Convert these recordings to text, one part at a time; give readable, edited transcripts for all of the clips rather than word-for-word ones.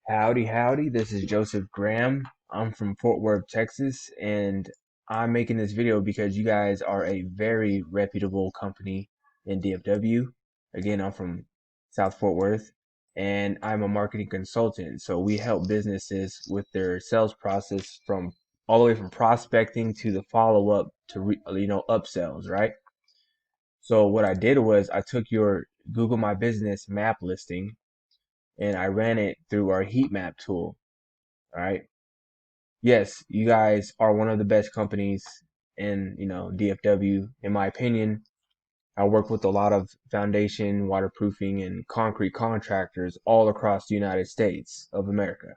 Howdy, howdy. This is Joseph Graham. I'm from Fort Worth, Texas, and I'm making this video because you guys are a very reputable company in DFW. Again, I'm from South Fort Worth, and I'm a marketing consultant. So we help businesses with their sales process from all the way from prospecting to the follow up to upsells, right? So what I did was I took your Google My Business map listing and I ran it through our heat map tool. All right. Yes, you guys are one of the best companies in, DFW. In my opinion, I work with a lot of foundation, waterproofing, and concrete contractors all across the United States of America.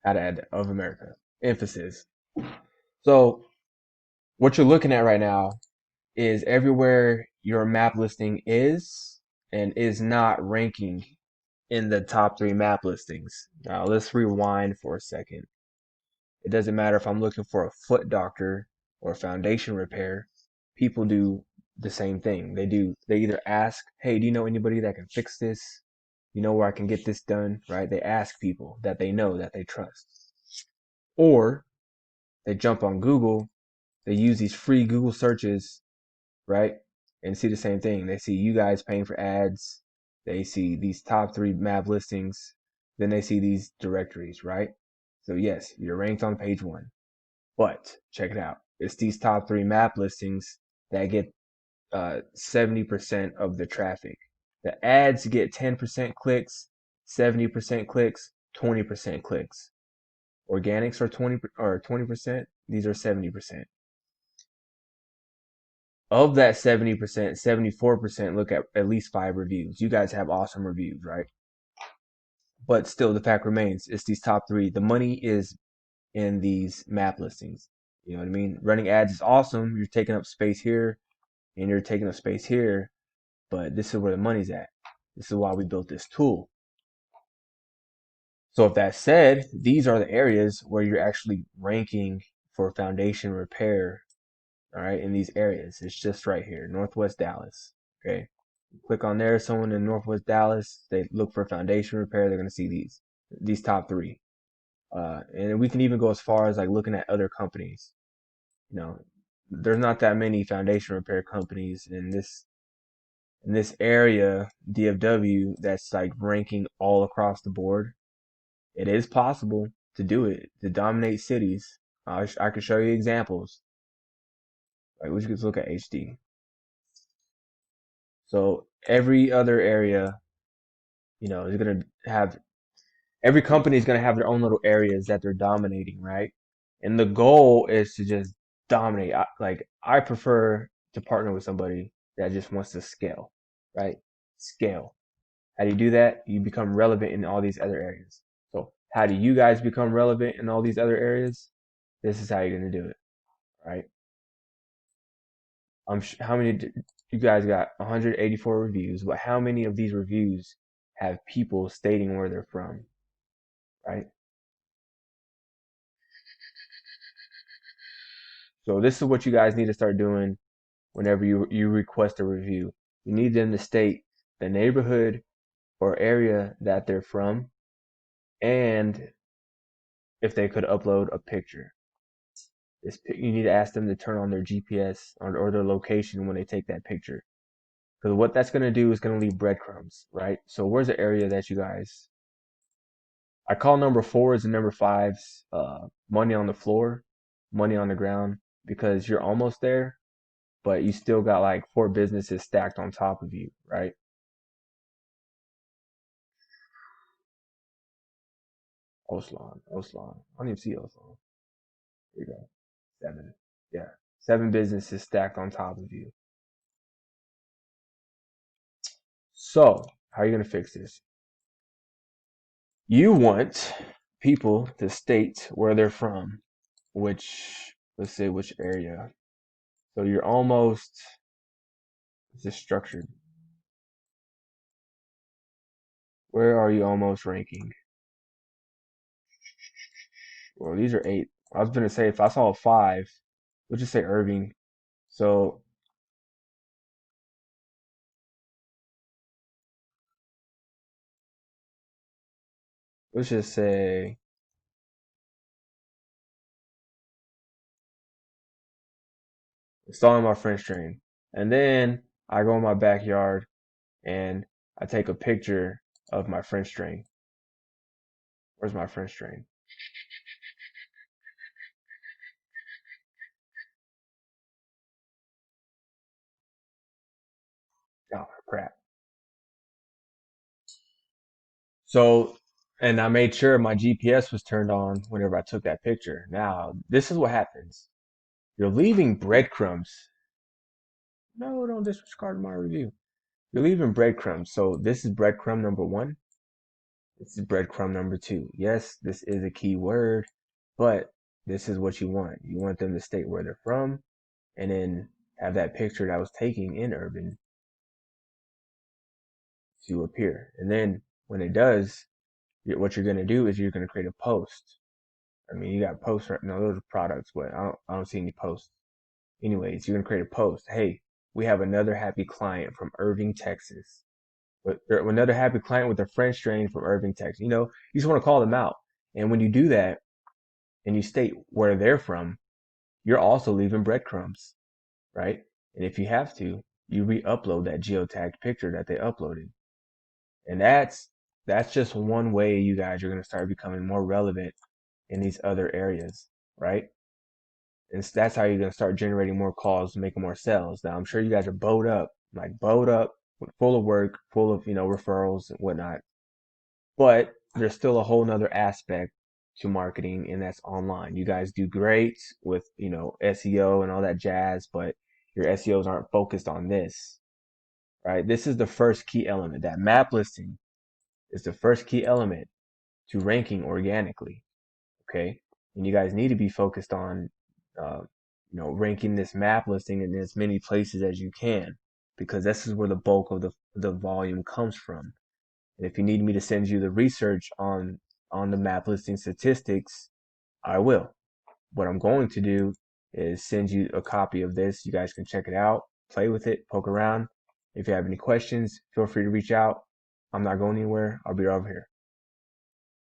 Had to add of America. Emphasis. So what you're looking at right now is everywhere your map listing is and is not ranking in the top three map listings. Now let's rewind for a second. It doesn't matter if I'm looking for a foot doctor or foundation repair. People do the same thing. They either ask, hey, do you know anybody that can fix this? You know where I can get this done, right? They ask people that they know, that they trust. Or they jump on Google, they use these free Google searches, right? And see the same thing. They see you guys paying for ads. They see these top three map listings. Then they see these directories, right? So yes, you're ranked on page one. But check it out. It's these top three map listings that get 70% of the traffic. The ads get 10% clicks, 70% clicks, 20% clicks. Organics are 20%. These are 70%. Of that 70%, 74% look at least 5 reviews. You guys have awesome reviews, right? But still, the fact remains, it's these top three. The money is in these map listings. You know what I mean? Running ads is awesome. You're taking up space here and you're taking up space here, but this is where the money's at. This is why we built this tool. So if that said, these are the areas where you're actually ranking for foundation repair. All right, in these areas, it's just right here, Northwest Dallas. Okay, click on there. Someone in Northwest Dallas, they look for foundation repair. They're gonna see these top three. And we can even go as far as like looking at other companies. You know, there's not that many foundation repair companies in this area, DFW, that's like ranking all across the board. It is possible to do it, to dominate cities. I could show you examples. Like we could look at HD. So every other area, is gonna have every company is gonna have their own little areas that they're dominating, right? And the goal is to just dominate. I prefer to partner with somebody that just wants to scale, right? Scale. How do you do that? You become relevant in all these other areas. So how do you guys become relevant in all these other areas? This is how you're gonna do it, right? How many you guys got? 184 reviews, but how many of these reviews have people stating where they're from, right? So this is what you guys need to start doing whenever you request a review. You need them to state the neighborhood or area that they're from, and if they could upload a picture. You need to ask them to turn on their GPS or their location when they take that picture. Because what that's going to do is going to leave breadcrumbs, right? So where's the area that you guys, I call number fours and number fives, money on the floor, money on the ground, because you're almost there, but you still got like 4 businesses stacked on top of you, right? Olshan. I don't even see Olshan. Here you go. 7. Yeah. 7 businesses stacked on top of you. So, how are you going to fix this? You want people to state where they're from, let's say which area. So you're almost, it's just structured. Where are you almost ranking? Well, these are 8. I was going to say if I saw a 5, let's just say Irving. So let's just say installing my French drain. And then I go in my backyard and I take a picture of my French drain. Where's my French drain? Oh, crap. So, and I made sure my GPS was turned on whenever I took that picture. Now, this is what happens. You're leaving breadcrumbs. No, don't disregard my review. You're leaving breadcrumbs. So this is breadcrumb number one. This is breadcrumb number two. Yes, this is a key word, but this is what you want. You want them to state where they're from and then have that picture that I was taking in Urban to appear. And then when it does, what you're going to do is you're going to create a post. I mean, you got posts right now, those are products, but I don't see any posts. Anyways, you're going to create a post. Hey, we have another happy client from Irving, Texas. Or another happy client with a French strain from Irving, Texas. You just want to call them out. And when you do that and you state where they're from, you're also leaving breadcrumbs, right? And if you have to, you re-upload that geotagged picture that they uploaded. And that's just one way you guys are going to start becoming more relevant in these other areas, right? And that's how you're going to start generating more calls, making more sales. Now, I'm sure you guys are bowed up, full of work, full of, referrals and whatnot. But there's still a whole nother aspect to marketing, and that's online. You guys do great with, SEO and all that jazz, but your SEOs aren't focused on this, right? This is the first key element. That map listing is the first key element to ranking organically, okay? And you guys need to be focused on, uh, ranking this map listing in as many places as you can, because this is where the bulk of the volume comes from. And if you need me to send you the research on the map listing statistics, I will. What I'm going to do is send you a copy of this. You guys can check it out, play with it, poke around. If you have any questions, feel free to reach out. I'm not going anywhere. I'll be over here.